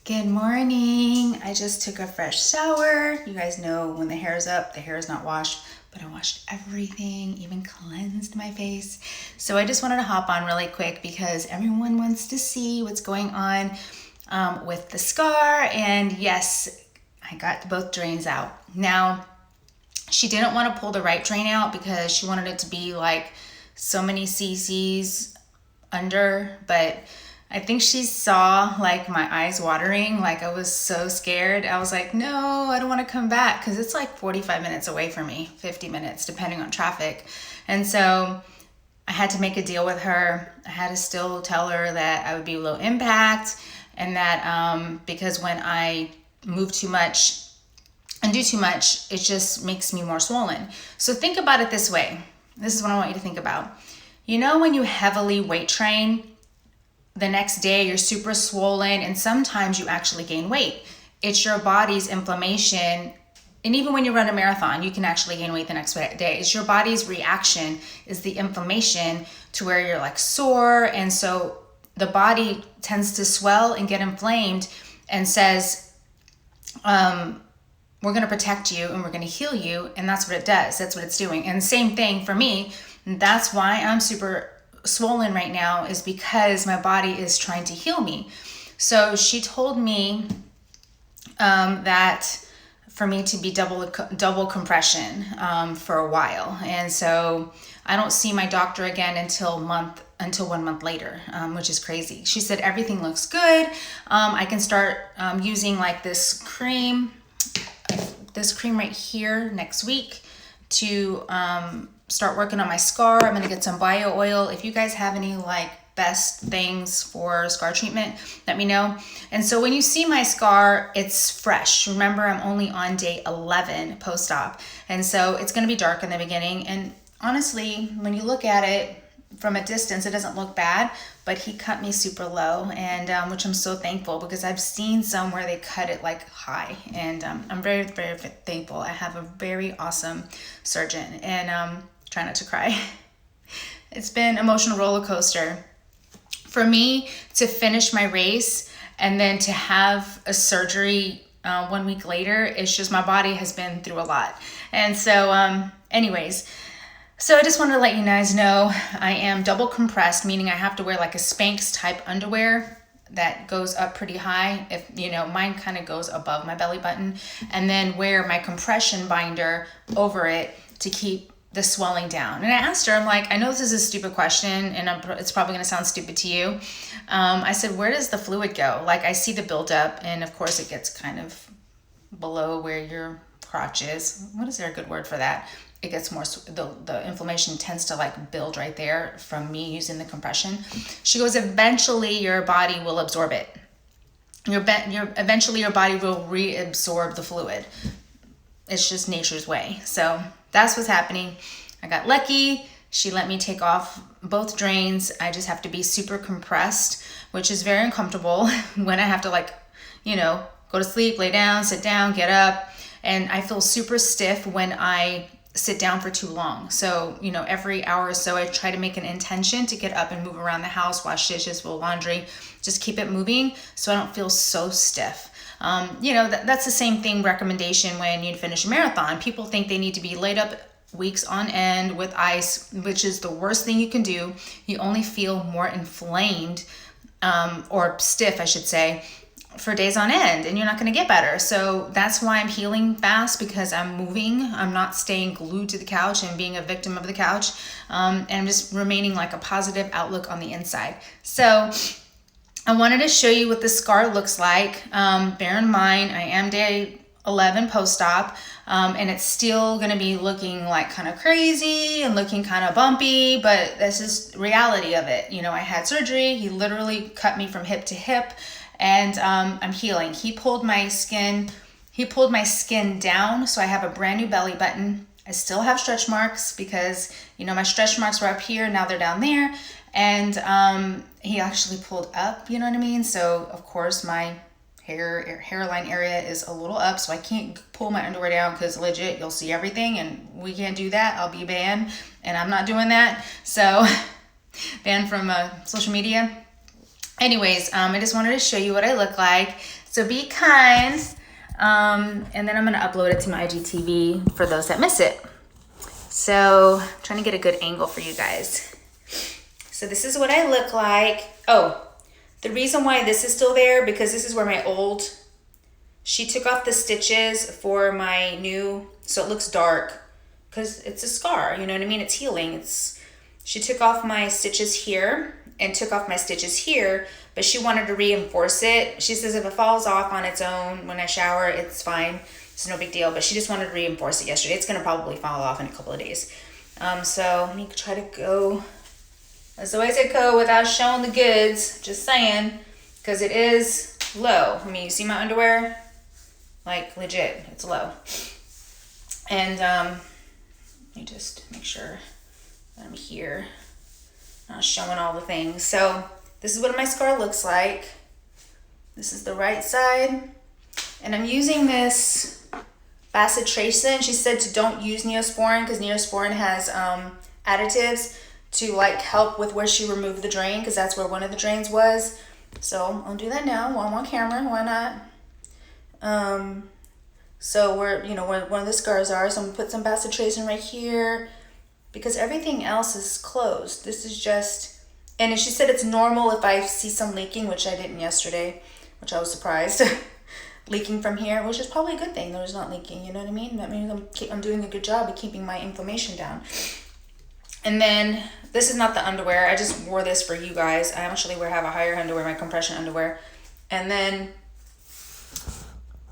Good morning. I just took a fresh shower. You guys know when the hair is up, the hair is not washed, but I washed everything, even cleansed my face. So I just wanted to hop on really quick because everyone wants to see what's going on with the scar. And yes, I got both drains out. Now, she didn't want to pull the right drain out because she wanted it to be like so many cc's under, but I think she saw like my eyes watering, like I was so scared. I was like, no, I don't want to come back because it's like 45 minutes away from me, 50 minutes, depending on traffic. And so I had to make a deal with her. I had to still tell her that I would be low impact and that because when I move too much and do too much, it just makes me more swollen. So think about it this way. This is what I want you to think about. You know, when you heavily weight train, the next day you're super swollen and sometimes you actually gain weight. It's your body's inflammation. And even when you run a marathon, you can actually gain weight the next day. It's your body's reaction is the inflammation to where you're like sore. And so the body tends to swell and get inflamed and says, we're going to protect you and we're going to heal you. And that's what it does. That's what it's doing. And same thing for me. That's why I'm super swollen right now, is because my body is trying to heal me. So she told me that for me to be double compression for a while. And so I don't see my doctor again until 1 month later, which is crazy. She said everything looks good. I can start using like this cream right here next week to start working on my scar. I'm gonna get some bio oil. If you guys have any like best things for scar treatment, let me know. And so when you see my scar, it's fresh. Remember, I'm only on day 11 post-op. And so it's gonna be dark in the beginning. And honestly, when you look at it from a distance, it doesn't look bad, but he cut me super low, and which I'm so thankful because I've seen some where they cut it like high, and I'm very, very thankful. I have a very awesome surgeon, and try not to cry. It's been an emotional roller coaster. For me to finish my race and then to have a surgery 1 week later, it's just my body has been through a lot. And so anyways, so I just wanted to let you guys know I am double compressed, meaning I have to wear like a Spanx type underwear that goes up pretty high. If you know, mine kind of goes above my belly button, and then wear my compression binder over it to keep the swelling down. And I asked her, I'm like, I know this is a stupid question and it's probably going to sound stupid to you. I said, where does the fluid go? Like I see the buildup, and of course it gets kind of below where your crotch is. What is there a good word for that? It gets more, the inflammation tends to like build right there from me using the compression. She goes, eventually your body will absorb it. Eventually your body will reabsorb the fluid. It's just nature's way. So that's what's happening. I got lucky. She let me take off both drains. I just have to be super compressed, which is very uncomfortable when I have to like, you know, go to sleep, lay down, sit down, get up. And I feel super stiff when I sit down for too long. So, you know, every hour or so I try to make an intention to get up and move around the house, wash dishes, fold laundry, just keep it moving so I don't feel so stiff. You know, that's the same thing recommendation when you finish a marathon. People think they need to be laid up weeks on end with ice, which is the worst thing you can do. You only feel more inflamed or stiff, I should say, for days on end, and you're not going to get better. So that's why I'm healing fast, because I'm moving. I'm not staying glued to the couch and being a victim of the couch, and I'm just remaining like a positive outlook on the inside. So I wanted to show you what the scar looks like. Bear in mind, I am day 11 post-op, and it's still going to be looking like kind of crazy and looking kind of bumpy, but this is reality of it. You know, I had surgery. He literally cut me from hip to hip, and I'm healing. He pulled my skin down, so I have a brand new belly button. I still have stretch marks because, you know, my stretch marks were up here, now they're down there. And he actually pulled up, you know what I mean? So of course my hairline area is a little up, so I can't pull my underwear down because legit you'll see everything, and we can't do that. I'll be banned, and I'm not doing that. So banned from social media. Anyways, I just wanted to show you what I look like. So be kind. And then I'm going to upload it to my IGTV for those that miss it. So I'm trying to get a good angle for you guys. So this is what I look like. Oh, the reason why this is still there, because this is where my old, she took off the stitches for my new, so it looks dark because it's a scar, you know what I mean? It's healing. She took off my stitches here and took off my stitches here, but she wanted to reinforce it. She says if it falls off on its own when I shower, it's fine. It's no big deal, but she just wanted to reinforce it yesterday. It's going to probably fall off in a couple of days. So let me try to go as always I go without showing the goods, just saying, because it is low. I mean, you see my underwear? Like, legit, it's low. And let me just make sure that I'm here, not showing all the things. So this is what my scar looks like. This is the right side. And I'm using this bacitracin. She said to don't use Neosporin because Neosporin has additives to like help with where she removed the drain, because that's where one of the drains was. So I'll do that now while I'm on camera. Why not? So where one of the scars are, so I'm gonna put some bacitracin right here because everything else is closed. This is just, and she said it's normal if I see some leaking, which I didn't yesterday, which I was surprised. Leaking from here, which is probably a good thing. There's not leaking, you know what I mean? That means I'm doing a good job of keeping my inflammation down. And then this is not the underwear. I just wore this for you guys. I actually have a higher underwear, my compression underwear. And then,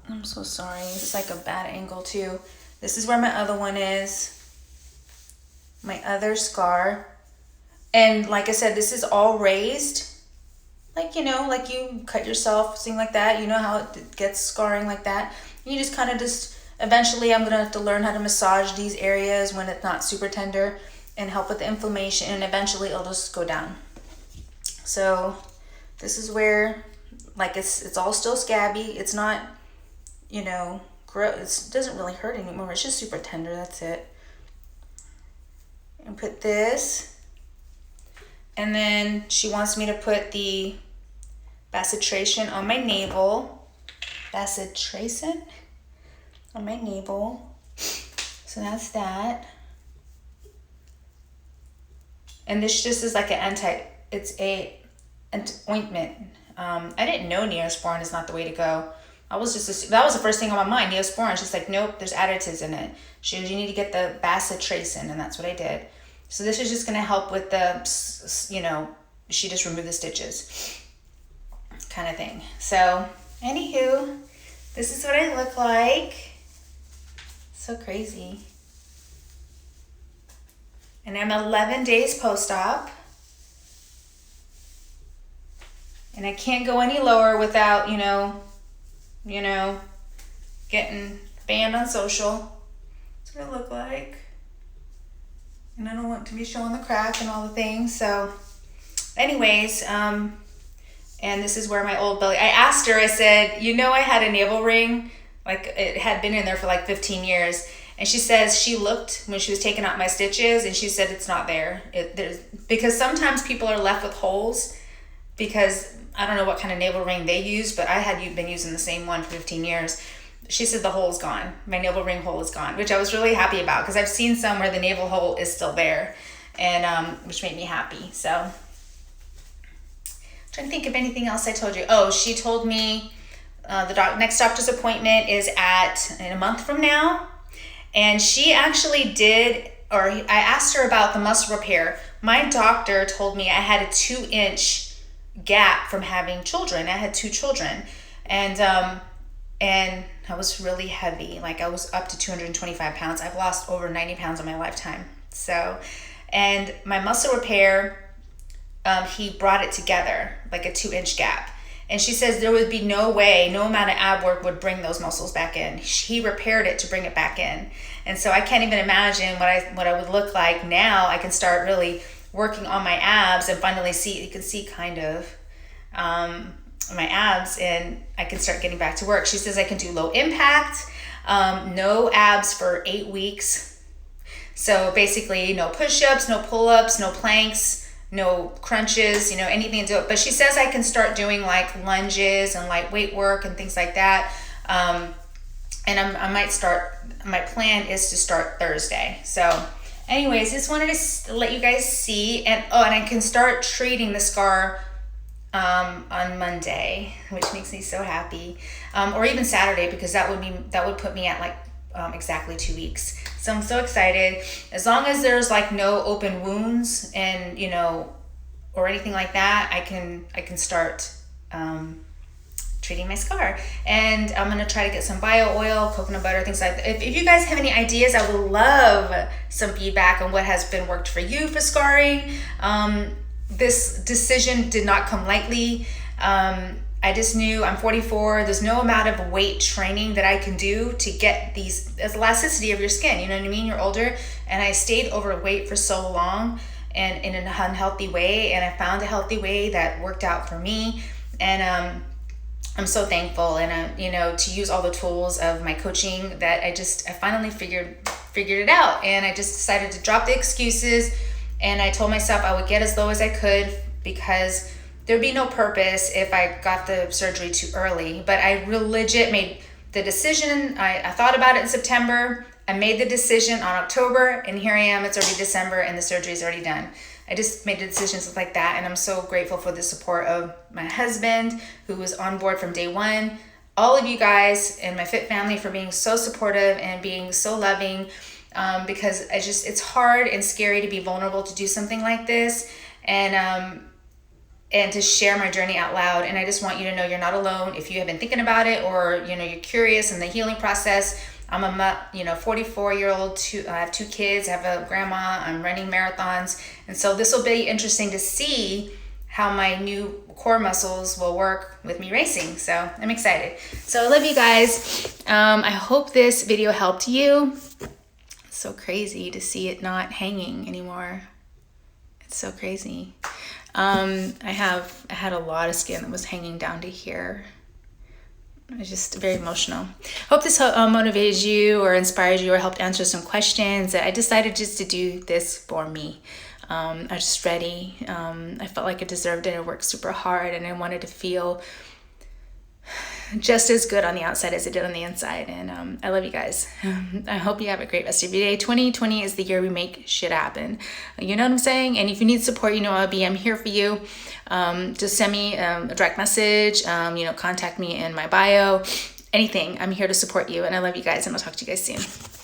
I'm so sorry. This is like a bad angle too. This is where my other one is. My other scar. And like I said, this is all raised. Like, like you cut yourself, something like that. You know how it gets scarring like that. You just kind of eventually I'm going to have to learn how to massage these areas when it's not super tender and help with the inflammation, and eventually it'll just go down. So this is where, like, it's all still scabby. It's not, gross. It doesn't really hurt anymore. It's just super tender. That's it. And put this. And then she wants me to put the bacitracin on my navel. Bacitracin on my navel. So that's that. And this just is like an ointment. I didn't know Neosporin is not the way to go. That was the first thing on my mind. Neosporin. She's like, nope, there's additives in it. She goes, you need to get the bacitracin, and that's what I did. So this is just going to help with the, she just removed the stitches kind of thing. So, anywho, this is what I look like. So crazy. And I'm 11 days post-op. And I can't go any lower without, getting banned on social. That's what I look like. And I don't want to be showing the crack and all the things. So anyways, and this is where my old belly, I asked her, I said, I had a navel ring, like it had been in there for like 15 years. And she says she looked when she was taking out my stitches and she said it's not there. Because sometimes people are left with holes because I don't know what kind of navel ring they use, but I had been using the same one for 15 years. She said the hole's gone. My navel ring hole is gone, which I was really happy about because I've seen some where the navel hole is still there, and which made me happy. So I'm trying to think of anything else I told you. Oh, she told me the next doctor's appointment is in a month from now. And she actually I asked her about the muscle repair. My doctor told me I had a 2-inch gap from having children. I had 2 children, and I was really heavy. Like I was up to 225 pounds. I've lost over 90 pounds in my lifetime. So, and my muscle repair, he brought it together like a 2-inch gap. And she says there would be no way, no amount of ab work would bring those muscles back in. He repaired it to bring it back in. And so I can't even imagine what I would look like now. I can start really working on my abs and finally you can see kind of my abs, and I can start getting back to work. She says I can do low impact, no abs for 8 weeks. So basically no push-ups, no pull-ups, no planks, no crunches, anything to do it. But she says I can start doing like lunges and light weight work and things like that. And I might start, my plan is to start Thursday. So anyways, just wanted to let you guys see. And I can start treating the scar on Monday, which makes me so happy. Or even Saturday, because that would put me at like exactly 2 weeks. So I'm so excited. As long as there's like no open wounds and or anything like that, I can start treating my scar. And I'm gonna try to get some bio oil, coconut butter, things like that. If you guys have any ideas, I would love some feedback on what has been worked for you for scarring. This decision did not come lightly. I just knew I'm 44. There's no amount of weight training that I can do to get these elasticity of your skin. You know what I mean? You're older, and I stayed overweight for so long and in an unhealthy way. And I found a healthy way that worked out for me. And I'm so thankful, and to use all the tools of my coaching that I finally figured it out. And I just decided to drop the excuses, and I told myself I would get as low as I could, because there'd be no purpose if I got the surgery too early. But I legit made the decision. I thought about it in September. I made the decision on October, and here I am. It's already December, and the surgery is already done. I just made the decisions like that, and I'm so grateful for the support of my husband, who was on board from day one. All of you guys and my Fit family for being so supportive and being so loving, because it's hard and scary to be vulnerable to do something like this, and to share my journey out loud. And I just want you to know you're not alone. If you have been thinking about it, or you're curious in the healing process. I'm a 44-year-old. I have 2 kids. I have a grandma. I'm running marathons, and so this will be interesting to see how my new core muscles will work with me racing. So I'm excited. So I love you guys. I hope this video helped you. It's so crazy to see it not hanging anymore. It's so crazy. I had a lot of skin that was hanging down to here. It was just very emotional. Hope this motivated you or inspired you or helped answer some questions. I decided just to do this for me. I was just ready. I felt like I deserved it. I worked super hard, and I wanted to feel just as good on the outside as I did on the inside. And I love you guys. I hope you have a great rest of your day. 2020 is the year we make shit happen. You know what I'm saying? And if you need support, I'm here for you. Just send me a direct message, contact me in my bio, anything. I'm here to support you, and I love you guys, and I'll talk to you guys soon.